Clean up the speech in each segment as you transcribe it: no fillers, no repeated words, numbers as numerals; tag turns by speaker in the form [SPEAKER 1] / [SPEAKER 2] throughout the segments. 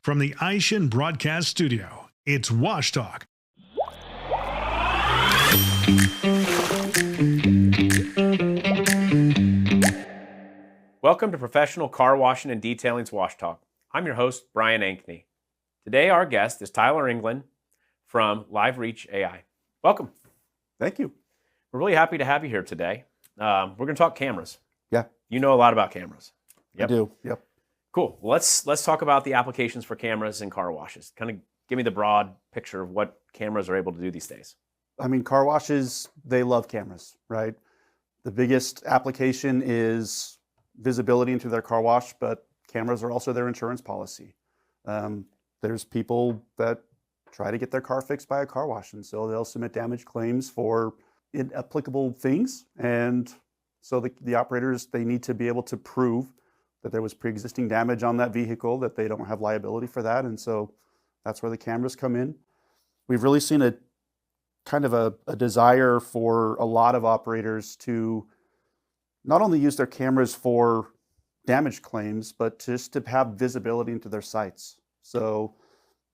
[SPEAKER 1] From the Aishin Broadcast Studio, it's Wash Talk.
[SPEAKER 2] Welcome to Professional Car Washing and Detailing's Wash Talk. I'm your host, Brian Ankney. Today, our guest is Tyler England from LiveReach AI. Welcome.
[SPEAKER 3] Thank you.
[SPEAKER 2] We're really happy to have you here today. We're going to talk cameras.
[SPEAKER 3] Yeah.
[SPEAKER 2] You know a lot about cameras.
[SPEAKER 3] I do. Yep.
[SPEAKER 2] Cool. Let's talk about the applications for cameras and car washes. Kind of give me the broad picture of what cameras are able to do these days.
[SPEAKER 3] I mean, car washes, they love cameras, right? The biggest application is visibility into their car wash, but cameras are also their insurance policy. There's people that try to get their car fixed by a car wash, and so they'll submit damage claims for inapplicable things. And so the operators, they need to be able to prove that there was pre-existing damage on that vehicle, that they don't have liability for that. And so that's where the cameras come in. We've really seen a kind of a desire for a lot of operators to not only use their cameras for damage claims, but just to have visibility into their sites. So,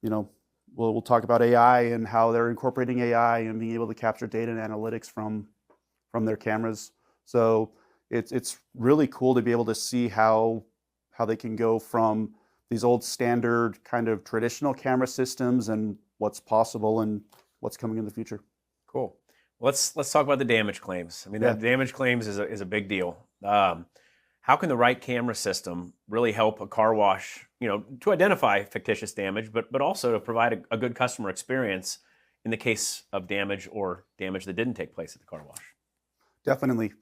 [SPEAKER 3] you know, we'll talk about AI and how they're incorporating AI and being able to capture data and analytics from their cameras. So it's really cool to be able to see how they can go from these old standard kind of traditional camera systems and what's possible and what's coming in the future.
[SPEAKER 2] Cool. Let's talk about the damage claims. I mean, the damage claims is a big deal. How can the right camera system really help a car wash, to identify fictitious damage, but also to provide a good customer experience in the case of damage or damage that didn't take place at the car wash?
[SPEAKER 3] Definitely.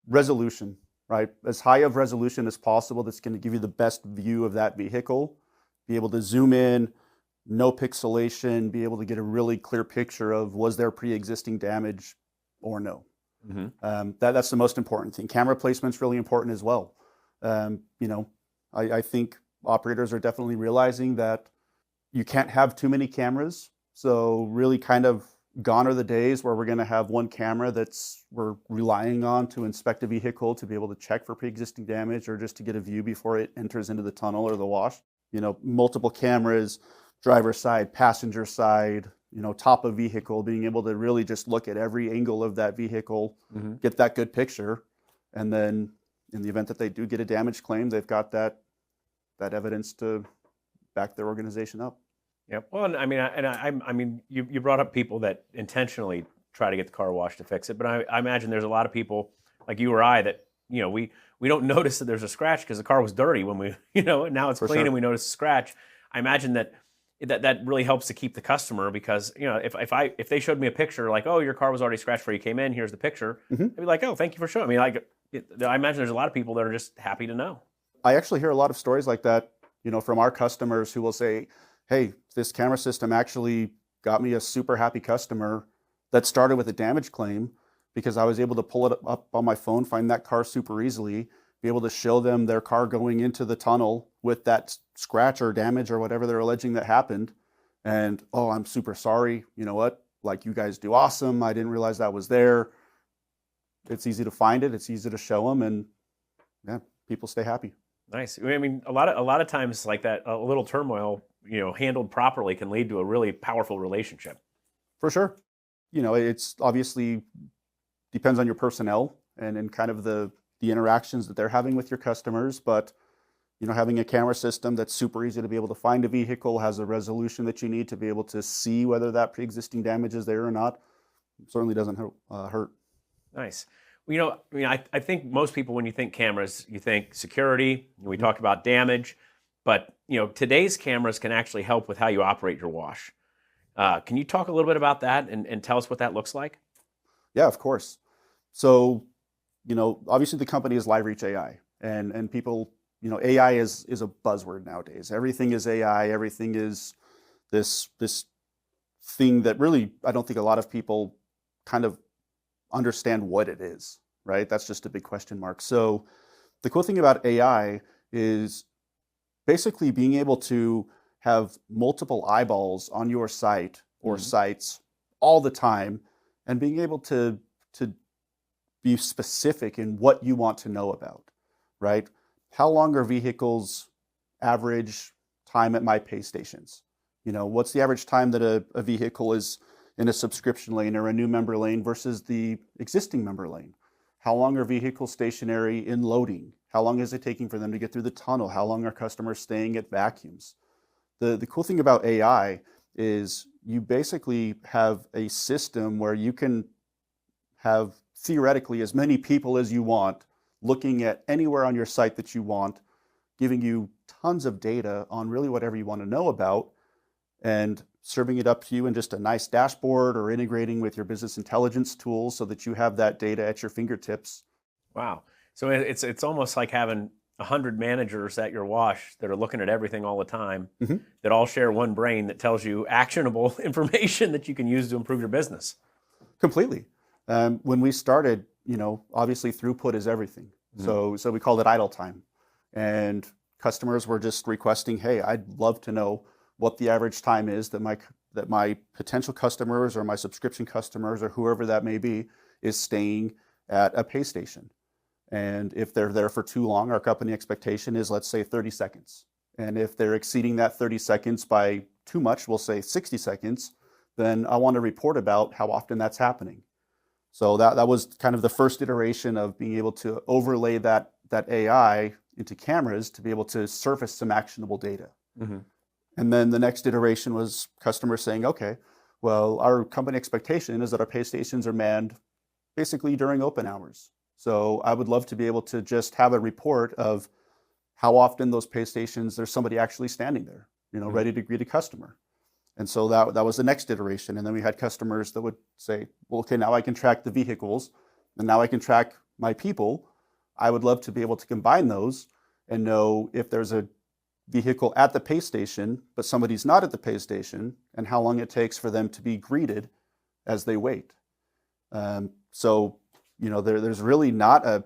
[SPEAKER 3] Resolution, right? As high of resolution as possible that's going to give you the best view of that vehicle. Be able to zoom in, no pixelation, be able to get a really clear picture of was there pre-existing damage or no. Mm-hmm. That's the most important thing. Camera placement's really important as well. I think operators are definitely realizing that you can't have too many cameras. So really kind of gone are the days where we're going to have one camera we're relying on to inspect a vehicle to be able to check for pre-existing damage or just to get a view before it enters into the tunnel or the wash. Multiple cameras, driver side, passenger side, top of vehicle, being able to really just look at every angle of that vehicle, mm-hmm. get that good picture. And then in the event that they do get a damage claim, they've got that evidence to back their organization up.
[SPEAKER 2] Yeah. Well, I mean, you brought up people that intentionally try to get the car wash to fix it, but I imagine there's a lot of people like you or I that, we don't notice that there's a scratch because the car was dirty when we, now it's clean. Sure. And we notice a scratch. I imagine that really helps to keep the customer because, if they showed me a picture like, oh, your car was already scratched before you came in, here's the picture. Mm-hmm. I'd be like, oh, thank you for showing me. I imagine there's a lot of people that are just happy to know.
[SPEAKER 3] I actually hear a lot of stories like that, from our customers who will say, hey, this camera system actually got me a super happy customer that started with a damage claim because I was able to pull it up on my phone, find that car super easily, be able to show them their car going into the tunnel with that scratch or damage or whatever they're alleging that happened. And, oh, I'm super sorry. You know what? Like, you guys do awesome. I didn't realize that was there. It's easy to find it. It's easy to show them. And yeah, people stay happy.
[SPEAKER 2] Nice. I mean, a lot of times like that, a little turmoil, handled properly can lead to a really powerful relationship.
[SPEAKER 3] For sure. It's obviously depends on your personnel and kind of the interactions that they're having with your customers. But, having a camera system that's super easy to be able to find a vehicle, has a resolution that you need to be able to see whether that pre-existing damage is there or not, certainly doesn't hurt.
[SPEAKER 2] Nice. Well, I think most people, when you think cameras, you think security. We talked about damage. But, today's cameras can actually help with how you operate your wash. Can you talk a little bit about that and tell us what that looks like?
[SPEAKER 3] Yeah, of course. So, obviously the company is LiveReach AI. And people, AI is a buzzword nowadays. Everything is AI. Everything is this thing that really, I don't think a lot of people kind of understand what it is, right? That's just a big question mark. So the cool thing about AI is basically being able to have multiple eyeballs on your site or mm-hmm. sites all the time and being able to be specific in what you want to know about, right? How long are vehicles average time at my pay stations? What's the average time that a vehicle is in a subscription lane or a new member lane versus the existing member lane? How long are vehicles stationary in loading? How long is it taking for them to get through the tunnel? How long are customers staying at vacuums? The cool thing about AI is you basically have a system where you can have theoretically as many people as you want looking at anywhere on your site that you want, giving you tons of data on really whatever you want to know about, and serving it up to you in just a nice dashboard or integrating with your business intelligence tools so that you have that data at your fingertips.
[SPEAKER 2] Wow. So it's almost like having 100 managers at your wash that are looking at everything all the time, that all share one brain that tells you actionable information that you can use to improve your business.
[SPEAKER 3] Completely. When we started, obviously throughput is everything. So we called it idle time. And customers were just requesting, hey, I'd love to know what the average time is that my potential customers or my subscription customers or whoever that may be is staying at a pay station. And if they're there for too long, our company expectation is, let's say, 30 seconds. And if they're exceeding that 30 seconds by too much, we'll say 60 seconds, then I want to report about how often that's happening. So that was kind of the first iteration of being able to overlay that AI into cameras to be able to surface some actionable data. And then the next iteration was customers saying, okay, well, our company expectation is that our pay stations are manned basically during open hours. So I would love to be able to just have a report of how often those pay stations there's somebody actually standing there, ready to greet a customer. And so that was the next iteration. And then we had customers that would say, well, okay, now I can track the vehicles and now I can track my people. I would love to be able to combine those and know if there's a vehicle at the pay station, but somebody's not at the pay station, and how long it takes for them to be greeted as they wait. So, there's really not a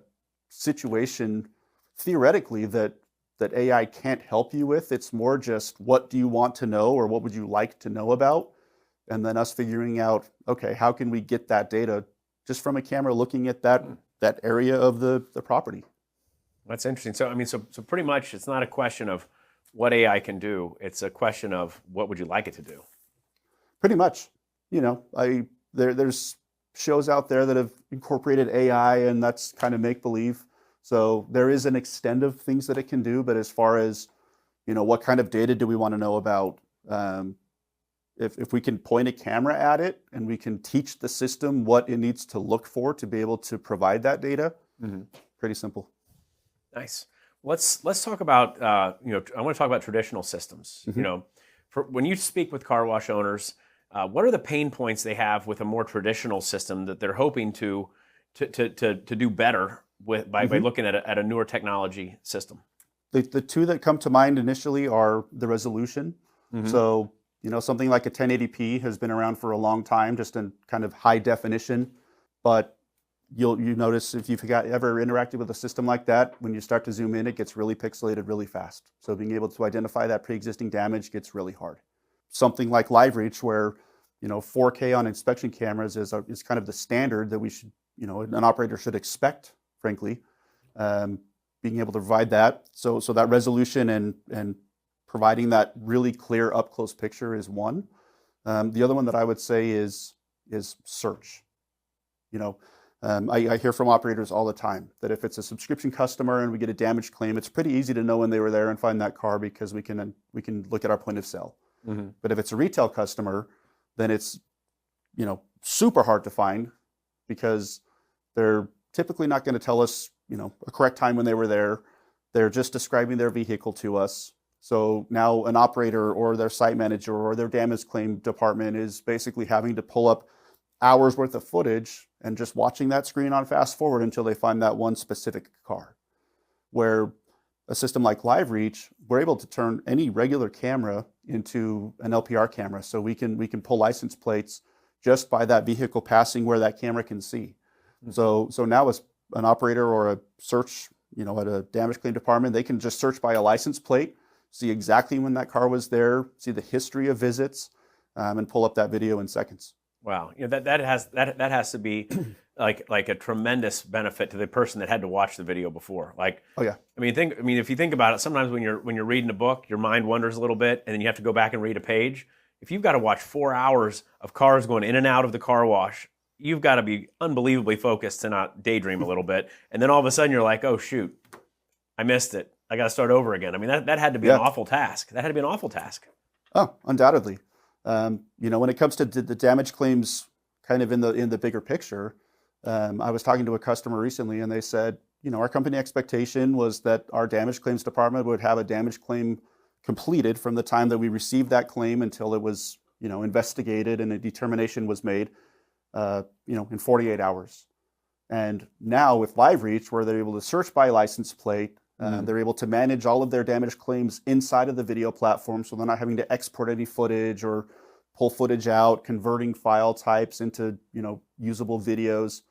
[SPEAKER 3] situation theoretically that AI can't help you with. It's more just what do you want to know or what would you like to know about? And then us figuring out, okay, how can we get that data just from a camera looking at that area of the property?
[SPEAKER 2] That's interesting. So pretty much it's not a question of what AI can do. It's a question of what would you like it to do?
[SPEAKER 3] Pretty much. There's shows out there that have incorporated AI, and that's kind of make-believe. So there is an extent of things that it can do, but as far as, what kind of data do we want to know about? If we can point a camera at it and we can teach the system what it needs to look for to be able to provide that data, pretty simple.
[SPEAKER 2] Nice. Let's talk about, I want to talk about traditional systems. When you speak with car wash owners, what are the pain points they have with a more traditional system that they're hoping to do better with by looking at a newer technology system?
[SPEAKER 3] The two that come to mind initially are the resolution. So, something like a 1080p has been around for a long time, just in kind of high definition. But you notice if you've ever interacted with a system like that, when you start to zoom in, it gets really pixelated really fast. So being able to identify that pre-existing damage gets really hard. Something like LiveReach, where 4K on inspection cameras is kind of the standard that we should, an operator should expect, frankly. Being able to provide that, so that resolution and providing that really clear up close picture is one. The other one that I would say is search. I hear from operators all the time that if it's a subscription customer and we get a damage claim, it's pretty easy to know when they were there and find that car because we can look at our point of sale. But if it's a retail customer, then it's super hard to find because they're typically not going to tell us a correct time when they were there. They're just describing their vehicle to us. So now an operator or their site manager or their damage claim department is basically having to pull up hours worth of footage and just watching that screen on fast forward until they find that one specific car. Where a system like LiveReach, we're able to turn any regular camera into an LPR camera. So we can pull license plates just by that vehicle passing where that camera can see. So now as an operator or a search, at a damage claim department, they can just search by a license plate, see exactly when that car was there, see the history of visits, and pull up that video in seconds.
[SPEAKER 2] Wow, that has to be like a tremendous benefit to the person that had to watch the video before. Like,
[SPEAKER 3] Oh yeah.
[SPEAKER 2] If you think about it, sometimes when you're reading a book, your mind wanders a little bit, and then you have to go back and read a page. If you've got to watch 4 hours of cars going in and out of the car wash, you've got to be unbelievably focused to not daydream a little bit. And then all of a sudden you're like, oh shoot, I missed it. I got to start over again. I mean, that had to be an awful task. That had to be an awful task.
[SPEAKER 3] Oh, undoubtedly. When it comes to the damage claims, kind of in the bigger picture, I was talking to a customer recently, and they said, our company expectation was that our damage claims department would have a damage claim completed from the time that we received that claim until it was, investigated and a determination was made, in 48 hours. And now with LiveReach, where they're able to search by license plate, they're able to manage all of their damage claims inside of the video platform, so they're not having to export any footage or pull footage out, converting file types into usable videos.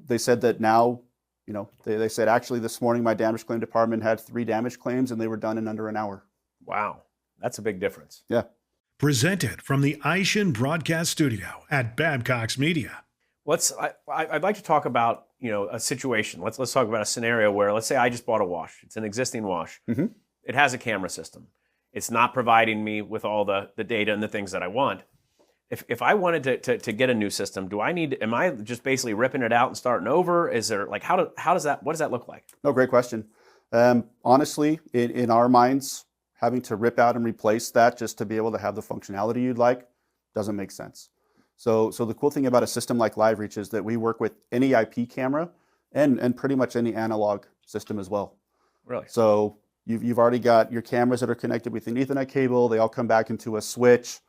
[SPEAKER 3] They said that now, they said actually this morning my damage claim department had 3 damage claims and they were done in under an hour.
[SPEAKER 2] Wow, that's a big difference.
[SPEAKER 3] Yeah.
[SPEAKER 1] Presented from the Ishin Broadcast Studio at Babcock's Media.
[SPEAKER 2] I'd like to talk about a situation. Let's talk about a scenario where, let's say I just bought a wash. It's an existing wash.
[SPEAKER 3] Mm-hmm.
[SPEAKER 2] It has a camera system. It's not providing me with all the data and the things that I want. If I wanted to get a new system, am I just basically ripping it out and starting over? Is there what does that look like?
[SPEAKER 3] No, great question. Honestly, in our minds, having to rip out and replace that just to be able to have the functionality you'd like doesn't make sense. So the cool thing about a system like LiveReach is that we work with any IP camera and pretty much any analog system as well.
[SPEAKER 2] Really?
[SPEAKER 3] So you've already got your cameras that are connected with an Ethernet cable. They all come back into a switch.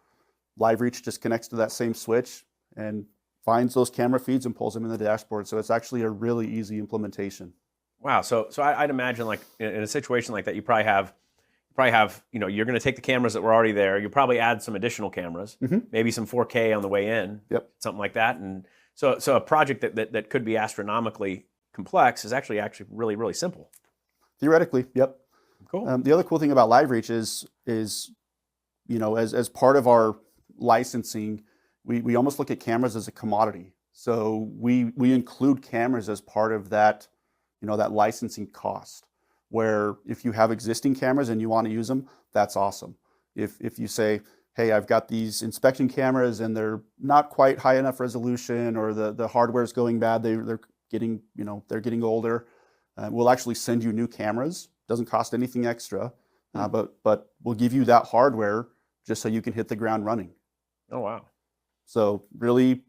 [SPEAKER 3] LiveReach just connects to that same switch and finds those camera feeds and pulls them in the dashboard. So it's actually a really easy implementation.
[SPEAKER 2] Wow. So I'd imagine, like, in a situation like that, you probably have, you're going to take the cameras that were already there. You probably add some additional cameras, maybe some 4K on the way in, something like that. And so a project that could be astronomically complex is actually really, really simple.
[SPEAKER 3] Theoretically, yep.
[SPEAKER 2] Cool.
[SPEAKER 3] The other cool thing about LiveReach is as part of our licensing, we almost look at cameras as a commodity. So we include cameras as part of that, that licensing cost. Where if you have existing cameras and you want to use them, that's awesome. If you say, hey, I've got these inspection cameras and they're not quite high enough resolution, or the hardware's going bad, they're getting older, we'll actually send you new cameras. Doesn't cost anything extra, but we'll give you that hardware just so you can hit the ground running.
[SPEAKER 2] Oh, wow.
[SPEAKER 3] So really,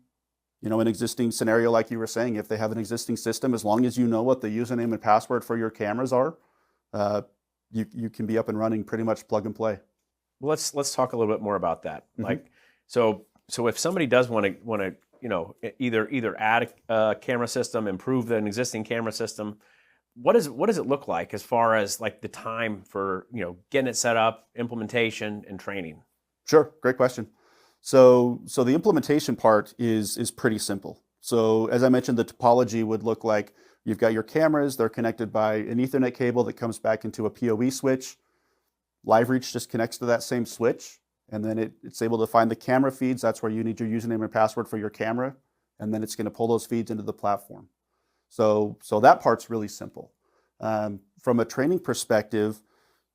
[SPEAKER 3] an existing scenario, like you were saying, if they have an existing system, as long as you know what the username and password for your cameras are, you can be up and running pretty much plug and play.
[SPEAKER 2] Well, let's talk a little bit more about that. Like, so if somebody does want to either add a camera system, improve an existing camera system, what does it look like as far as like the time for getting it set up, implementation, and training?
[SPEAKER 3] Sure, great question. So the implementation part is pretty simple. So as I mentioned, the topology would look like you've got your cameras. They're connected by an Ethernet cable that comes back into a PoE switch. LiveReach just connects to that same switch, and then it's able to find the camera feeds. That's where you need your username and password for your camera, and then it's going to pull those feeds into the platform. So that part's really simple. From a training perspective,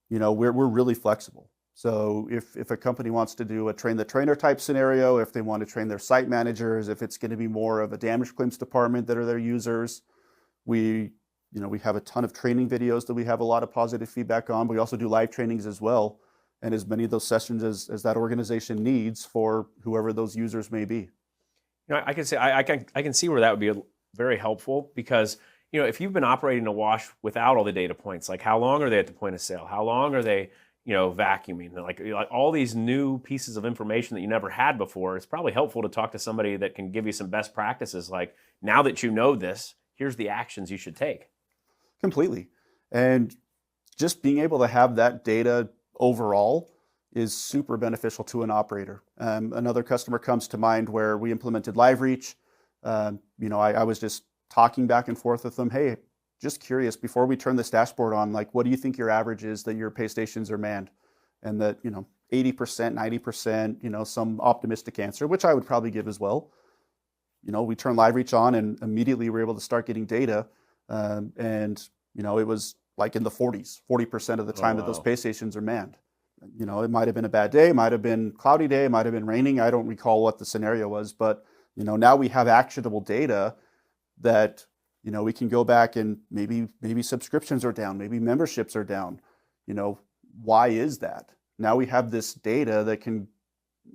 [SPEAKER 3] we're really flexible. So if a company wants to do a train the trainer type scenario, if they want to train their site managers, if it's going to be more of a damage claims department that are their users, we have a ton of training videos that we have a lot of positive feedback on, but we also do live trainings as well, and as many of those sessions as that organization needs for whoever those users may be.
[SPEAKER 2] I can say I can see where that would be very helpful, because if you've been operating a wash without all the data points, like how long are they at the point of sale? How long are they vacuuming? Like all these new pieces of information that you never had before, it's probably helpful to talk to somebody that can give you some best practices. Like, now that you know this, here's the actions you should take.
[SPEAKER 3] Completely. And just being able to have that data overall is super beneficial to an operator. Another customer comes to mind where we implemented LiveReach. I was just talking back and forth with them. Hey, just curious, before we turn this dashboard on, like, what do you think your average is that your pay stations are manned? And that, 80%, 90%, some optimistic answer, which I would probably give as well. we turned LiveReach on and immediately we were able to start getting data. And it was like in the 40% of the time that those pay stations are manned. It might have been a bad day, it might have been cloudy day, it might have been raining. I don't recall what the scenario was, but now we have actionable data that we can go back and maybe subscriptions are down, maybe memberships are down. Why is that? Now we have this data that can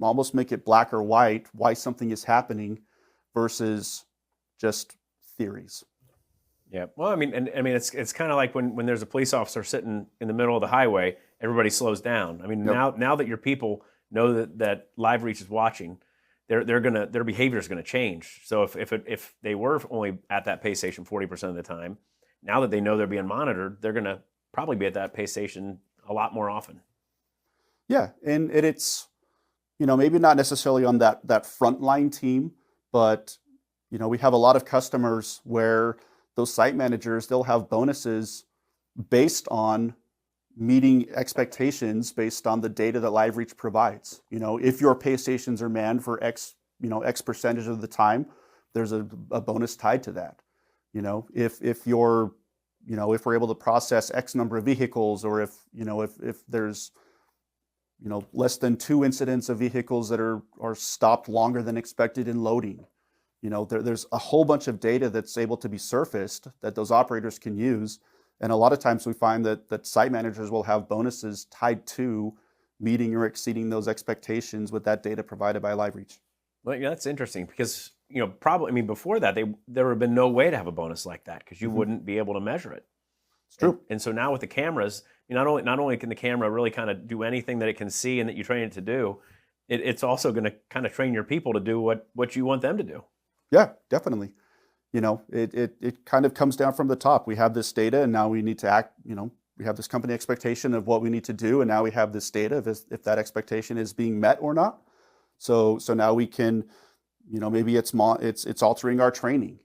[SPEAKER 3] almost make it black or white why something is happening versus just theories.
[SPEAKER 2] Yeah. Well, I mean, it's kind of like when there's a police officer sitting in the middle of the highway, everybody slows down. I mean,
[SPEAKER 3] Yep.
[SPEAKER 2] now that your people know that LiveReach is watching, their behavior is gonna change. So if they were only at that pay station 40% of the time, now that they know they're being monitored, they're gonna probably be at that pay station a lot more often.
[SPEAKER 3] Yeah, and it's maybe not necessarily on that frontline team, but we have a lot of customers where those site managers, they'll have bonuses based on meeting expectations based on the data that LiveReach provides. If your pay stations are manned for X percentage of the time, there's a bonus tied to that. If you're if we're able to process X number of vehicles, or if there's less than 2 incidents of vehicles that are stopped longer than expected in loading. There's a whole bunch of data that's able to be surfaced that those operators can use. And a lot of times we find that site managers will have bonuses tied to meeting or exceeding those expectations with that data provided by LiveReach.
[SPEAKER 2] Well, yeah, that's interesting because, probably, before that, there would have been no way to have a bonus like that because you wouldn't be able to measure it.
[SPEAKER 3] It's true.
[SPEAKER 2] And so now with the cameras, not only can the camera really kind of do anything that it can see and that you train it to do, it's also going to kind of train your people to do what you want them to do.
[SPEAKER 3] Yeah, definitely. It kind of comes down from the top. We have this data, and now we need to act. We have this company expectation of what we need to do, and now we have this data if that expectation is being met or not. So now we can, maybe it's altering our training.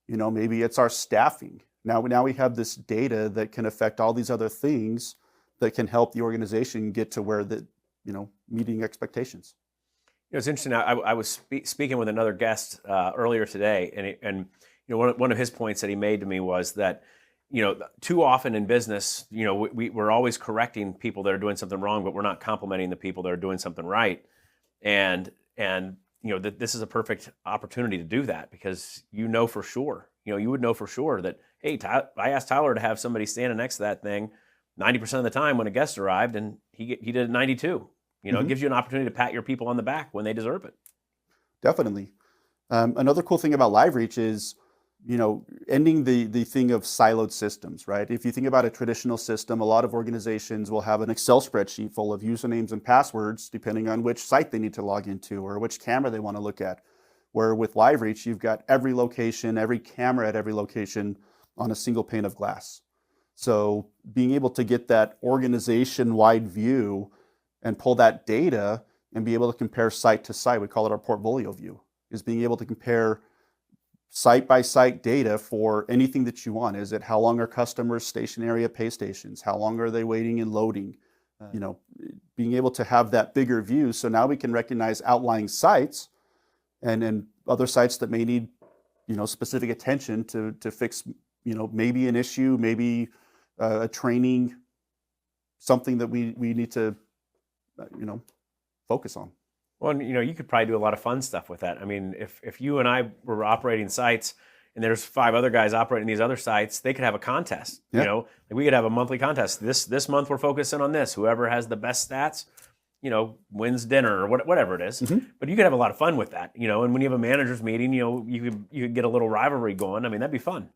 [SPEAKER 3] Maybe it's our staffing. Now we have this data that can affect all these other things that can help the organization get to where meeting expectations.
[SPEAKER 2] It's interesting. I was speaking with another guest earlier today, and one of his points that he made to me was that too often in business, we're always correcting people that are doing something wrong, but we're not complimenting the people that are doing something right. And this is a perfect opportunity to do that because for sure, you would know for sure that, hey, I asked Tyler to have somebody standing next to that thing 90% of the time when a guest arrived, and he did it 92. It gives you an opportunity to pat your people on the back when they deserve it.
[SPEAKER 3] Definitely. Another cool thing about LiveReach is, ending the thing of siloed systems, right? If you think about a traditional system, a lot of organizations will have an Excel spreadsheet full of usernames and passwords, depending on which site they need to log into or which camera they want to look at. Where with LiveReach, you've got every location, every camera at every location on a single pane of glass. So being able to get that organization-wide view and pull that data and be able to compare site to site, we call it our portfolio view, is being able to compare site-by-site data for anything that you want. Is it how long are customers stationary at pay stations? How long are they waiting and loading? Being able to have that bigger view. So now we can recognize outlying sites and other sites that may need, specific attention to fix, maybe an issue, maybe a training, something that we need to, focus on.
[SPEAKER 2] Well, you could probably do a lot of fun stuff with that. If you and I were operating sites and there's 5 other guys operating these other sites, they could have a contest.
[SPEAKER 3] Yeah.
[SPEAKER 2] Like we could have a monthly contest. This month we're focusing on this. Whoever has the best stats, wins dinner or whatever it is. But you could have a lot of fun with that. And when you have a managers meeting, you could get a little rivalry going. That'd be fun.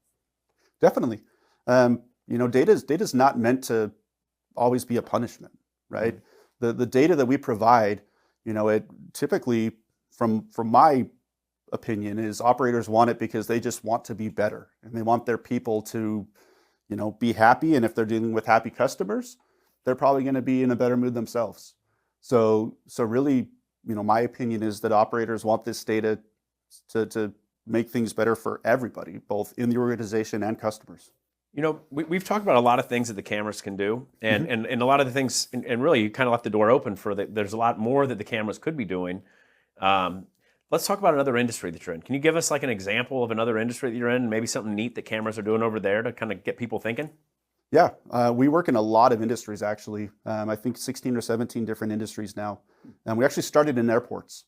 [SPEAKER 3] Definitely. Data's not meant to always be a punishment, right? The data that we provide, it typically, from my opinion, is operators want it because they just want to be better and they want their people to, be happy. And if they're dealing with happy customers, they're probably going to be in a better mood themselves. So really, my opinion is that operators want this data to make things better for everybody, both in the organization and customers.
[SPEAKER 2] We've talked about a lot of things that the cameras can do, and a lot of the things, and really you kind of left the door open for there's a lot more that the cameras could be doing. Let's talk about another industry that you're in. Can you give us like an example of another industry that you're in, maybe something neat that cameras are doing over there to kind of get people thinking?
[SPEAKER 3] Yeah, we work in a lot of industries, actually. I think 16 or 17 different industries now. And we actually started in airports.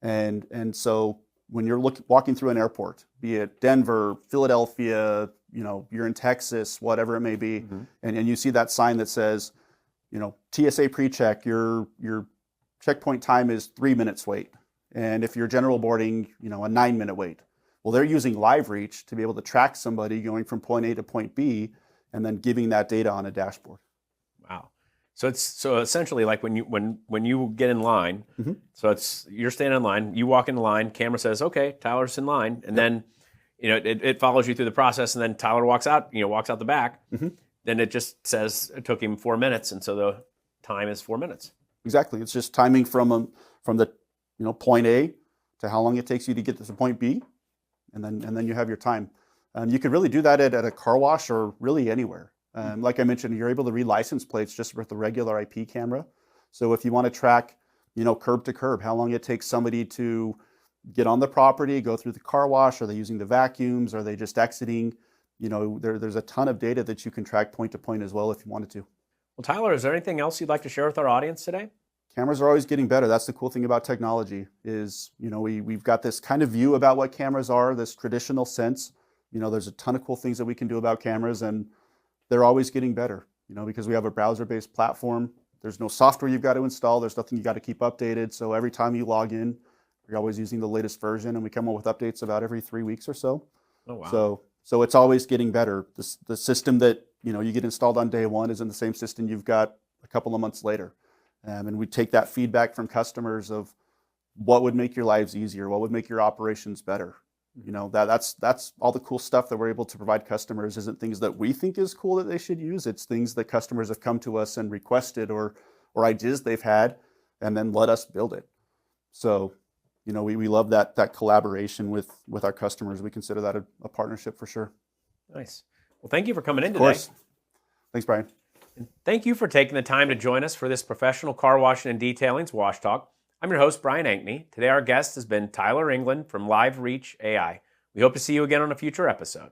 [SPEAKER 3] And so when you're walking through an airport, be it Denver, Philadelphia, you're in Texas, whatever it may be, and you see that sign that says, TSA pre-check, your checkpoint time is 3 minutes wait. And if you're general boarding, a 9-minute wait. Well, they're using LiveReach to be able to track somebody going from point A to point B and then giving that data on a dashboard.
[SPEAKER 2] Wow. So essentially like when you get in line, so you're standing in line, you walk in the line, camera says, okay, Tyler's in line, and then it follows you through the process, and then Tyler walks out the back, then it just says it took him 4 minutes, and so the time is 4 minutes.
[SPEAKER 3] Exactly. It's just timing from the point A to how long it takes you to get to point B, and then you have your time. You could really do that at a car wash or really anywhere. Like I mentioned, you're able to read license plates just with the regular IP camera. So if you want to track, curb to curb, how long it takes somebody to get on the property, go through the car wash, are they using the vacuums, are they just exiting? There's a ton of data that you can track point to point as well if you wanted to.
[SPEAKER 2] Well, Tyler, is there anything else you'd like to share with our audience today?
[SPEAKER 3] Cameras are always getting better. That's the cool thing about technology is, we've got this kind of view about what cameras are, this traditional sense. There's a ton of cool things that we can do about cameras, and they're always getting better, because we have a browser-based platform. There's no software you've got to install. There's nothing you got to keep updated. So every time you log in, you're always using the latest version, and we come up with updates about every 3 weeks or so.
[SPEAKER 2] Oh, wow.
[SPEAKER 3] So it's always getting better. The system that, you get installed on day one isn't the same system you've got a couple of months later. And we take that feedback from customers of what would make your lives easier, what would make your operations better. That's all the cool stuff that we're able to provide customers. Isn't things that we think is cool that they should use. It's things that customers have come to us and requested or ideas they've had and then let us build it. So, we love that collaboration with our customers. We consider that a partnership for sure.
[SPEAKER 2] Nice. Well, thank you for coming in today.
[SPEAKER 3] Of course. Thanks, Brian.
[SPEAKER 2] And thank you for taking the time to join us for this professional car washing and detailing's Wash Talk. I'm your host, Brian Ankney. Today our guest has been Tyler England from LiveReach AI. We hope to see you again on a future episode.